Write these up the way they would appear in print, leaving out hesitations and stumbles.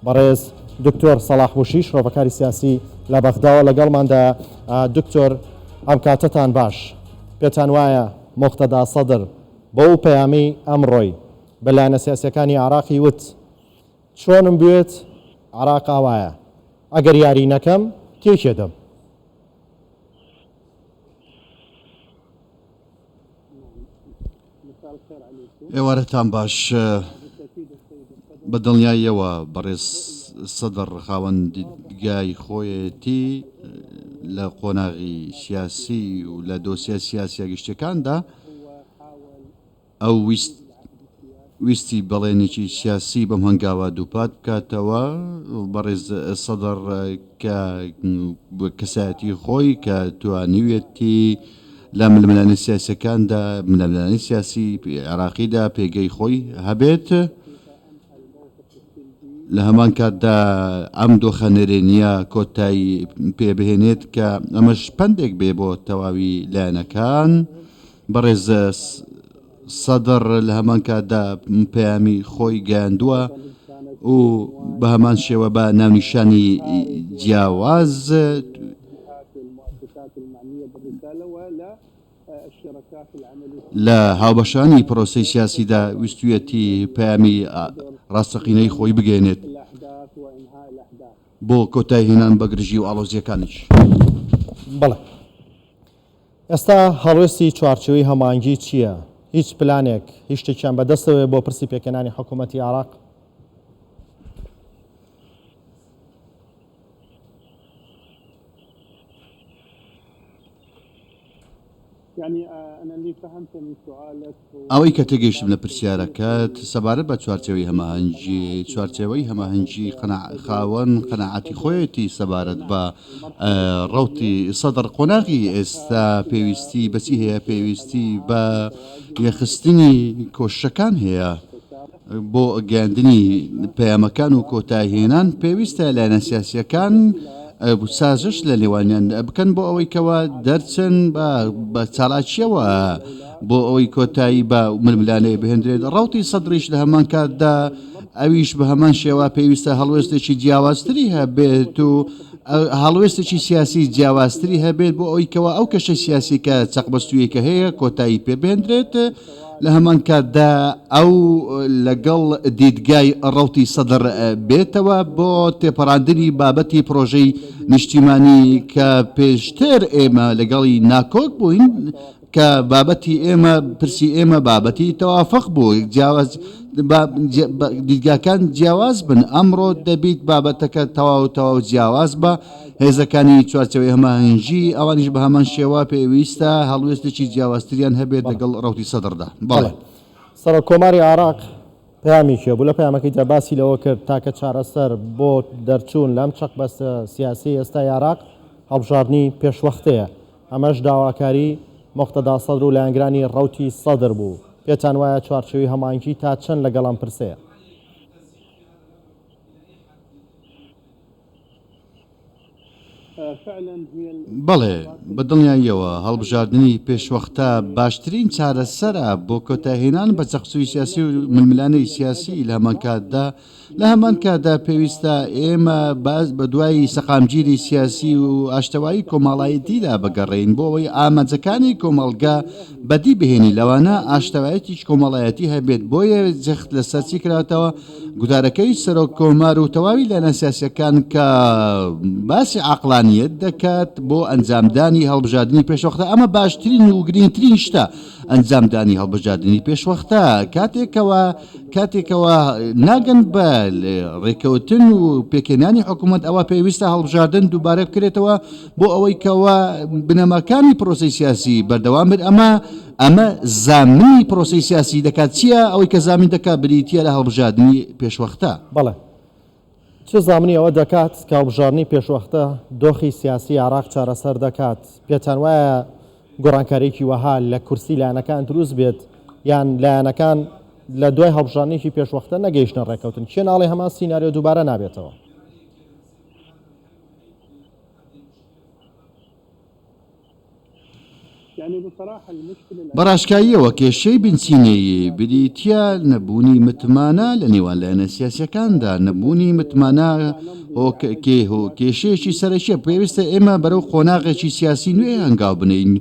بەڕێز دکتۆر سەلاح موشی شرۆڤەکاری سیاسی لە بەغداوە لەگەڵماندا. دکتۆر ئەم کاتتان باش، پێتان وایە موقتەدا سەدر بەو پەیامی ئەمڕۆی بەلایەنە سیاسیەکانی عێراقی وت چۆنم بوێت عێراق ئاوایە، ئەگەر یاری نەکەم تێکێدەم. ئێوارەتان باش، بە دڵنیاییەوە بەڕێز سەدر خاوەن دیدگای خۆیەتی لە قۆناغی سیاسی و لە دۆسیە سیاسیە گشتەکاندا ئەو ویستی بەڵێنێکی سیاسی بەم هەنگاوە دووپات بکاتەوە. بەڕێز سەدر کە کەسایەتی خۆی کە توانیوێتی لە ململانی سیاسەکاندا ململانی سیاسی عێراقیدا پێگەی خۆی هەبێت، لە هەمان کاتدا ئەم دۆخەنێرێنیە کۆتایی پێبهێنێت کە ئەمەش پندێک بێ بۆ تەواوی لایەنەکان. بەڕێز سەدر لە هەمان کاتدا پەیامی خۆی گەیاندووە و بە هەمان شێوە بە ناونیشانی جیاواز لە هاوبەشانی پرۆسەی سیاسیدا ویستویەتی پەیامی ڕاستەقینەی خۆی بگەێنێت بۆ کۆتایهێنان بە گرژی و ئاڵۆزیەکانیش. بەڵێ، ئێستا هەڵوێستی چوارچێوەی هەمانگی چییە؟ هیچ پلانێک هیچ شتێکیان بەدەستەوە بۆ پرسی پێکەنانی حکوومەتی عێراق؟ ئەوەی کە تێگەیشتم لە پرسیارەکەت سەبارەت بە چوارچێوەی هەماهەنگی خاوەن قەناعەتی خۆیەتی سەبارەت بە ڕەوتی سەدر قۆناغی ئێستا پێویستی بەچی هەیە؟ پێویستی بە یەخستنی کۆشەکان هەیە بۆ گەاندنی پەیامەکان و کۆتایهێنان. پێویستە لایەنە سیاسیەکان سازش لە نێوانیان بکەن بۆ ئەوەی کەوا دەرچن بە چالاکیەوە بۆ ئەوەی کۆتایی بە ململانەیە بهێنرێت. ڕەوتی سەدریش لە هەمان کاتدا ئەویش بە هەمان شێوە پێویستە هەڵوێستێکی جیاوازتری هەبێت و هەڵوێستێکی سیاسی جیاوازتری هەبێت بۆ ئەوەی کەوا ئەو کەشە سیاسی کە چەقبەستویەکە هەیە کۆتایی پێ بهێنرێت. لە هەمان کاتدا ئەو لەگەڵ دیدگای ڕەوتی سەدر بێتەوە بۆ تێپەڕاندنی بابەتی پرۆژەی نیشتیمانی کە پێشتر ئێمە لەگەڵی ناکۆک بووین کە بابەتی ئێمە پرسی ئێمە بابەتی تەوافق بوو، دیدگاکان جیاواز بن. ئەمڕۆ دەبیت بابەتەکە تەواو جیاواز بە هێزەکانی چوارچێوەی هەماهەنگی ئەوانیش بە هەمان شێوە پێویستە هەڵوێستێکی جیاوازتریان هەبێت لەگەڵ ڕەوتی سەدردا. بەڵێ، سەرۆک کۆماری عێراق پەیامی کێ بوو؟ لە پەیامەکەیدا باسی لەوە کرد تاکە چارەسەر بۆ دەرچوون لەم چەقبەستە سیاسی ئێستا عێراق هەڵبژاردننی پێشوەختەیە. ئەمەش داواکاری موقتەدا سەدر و لایەنگرانی ڕەوتی سەدر بوو. پێتان وایە چوارچێوەی هەماهەنگی تا چەند لەگەڵام پرسەیە؟ بەڵێ، بە دڵنیاییەوە هەڵبژاردننی پێشوەختە باشترین چارەسەرە بۆ کۆتاهێنان بە چەقچووی سیاسی و ململانەی سیاسی. لە هەمان کاتدا پێویستە ئێمە باز بە دوای سەقامگیری سیاسی و ئاشتەوایی کۆمەڵایەتیدا بگەڕێین بۆ ئەوەی ئامانجەکانی کۆمەڵگا بەدی بهێنی لەوانە ئاشتەوایەتیش کۆمەڵایەتی هەبێت. بۆیە جەخت لەسەر چی کراوەتەوە گوتارەکەی سەرۆک کۆمار و تەواوی لایەنە سیاسیەکان کە باسی عەقلانیەت دەکات بۆ ئەنجامدانی هەڵبژاردننی پێشوەختە. ئەمە باشترین و گرنگترین شتە ئەنجامدانی هەڵبژاردننی پێشوەختە. کاتێکەوە ناگەن بە ڕێکەوتن و پێکێنانی حکوومەت ئەوە پێویستە هەڵبژاردن دووبارە بکرێتەوە بۆ ئەوەی کەوە بنەماکانی پرۆسی سیاسی بەردەوام بێت. ئەمە زامنی پرۆسی سیاسی دەکات. چییە ئەوەی کە زامین دەکات بریتە لە هەڵبژاردننی پێشوەختە؟ بەڵێ، چه زامنی ئەوە دەکات کە هەڵبژاردننی پێشوەختە دۆخی سیاسی عێراق چارەسەر دەکات؟ پێتان وایە گۆڕانکاریی وەها لە کورسی لایەنەکان دروست بێت یان لایەنەکان لە دوای هەڵبژاردنێکی پێشوەختە نەگەیشتە ڕێکەوتن؟ کێ ناڵێ هەمان سیناریۆ دووبارە نابێتەوە؟ بەڕاشکاییەوە کێشەی بنچینەیە بریتە نەبوونی متمانە لە نێوان لایەنە سیاسیەکاندا نەبوونی متمانە کێشەیەکی سەرەکیە پێویستە ئێمە بەرەو قۆناغێکی سیاسی نوێ هەنگاو بنین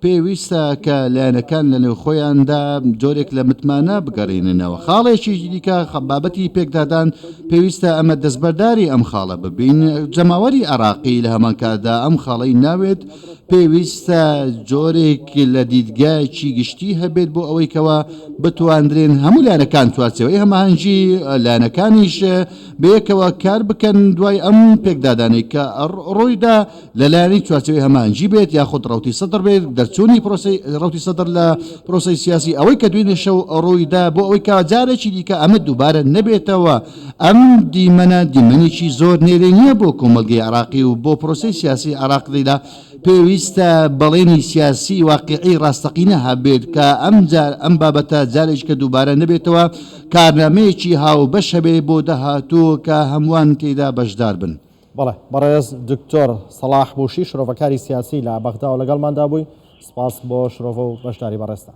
پێویستە کە لایەنەکان لە نێو خۆیاندا جۆرێک لە متمانە بگەڕێننەوە خاڵێکی دیکە بابەتی پێکدادان پێویستە ئەمە دەستبەرداری ئەم خاڵە ببین جەماوەری عراقی لە هەمان کاتدا ئەم خاڵەی ناوێت پێویستە جۆرێک لە دیدگایکی گشتی هەبێت بۆ ئەوەی کەوە بتواندرێن هەموو لایەنەکان توارچەوەی هەماهەنگی لایەنەکانیش بەیەکەوە کار بکەن دوای ئەم پێکدادانەی کە ڕۆیدا لە لایەنی چوارچەوەی هەماهەنگی بێت یاخود ڕەوتی سەدر بێت دەرچوونی ڕەوتی سەدر لە پرۆسەی سیاسی ئەوەی کە دوێنێ شەو ڕۆیدا بۆ ئەوەی کە جارێکی دیکە ئەمە دووبارە نەبێتەوە ئەم دیمەنێکی زۆر نێرە نییە بۆ کۆمەلگەی عراقی و بۆ پرۆسەی سیاسی عراقیدا پێویستە بەڵێنی سیاسی واقعی ڕاستەقینە هەبێت کە ئەم بابەتە جارێک کە دووبارە نەبێتەوە کارنامەیەکی هاو بەش هەبێ بۆ داهاتوو کە هەمووان تێدا بەشدار بن. بەڵێ بەڕێز دکتۆر سەلاح بوشی شرۆڤەکاری سیاسی لە بەغدا و لەگەڵماندا بووی سپاس بۆ شرۆڤە و بەشداری بەڕێستە.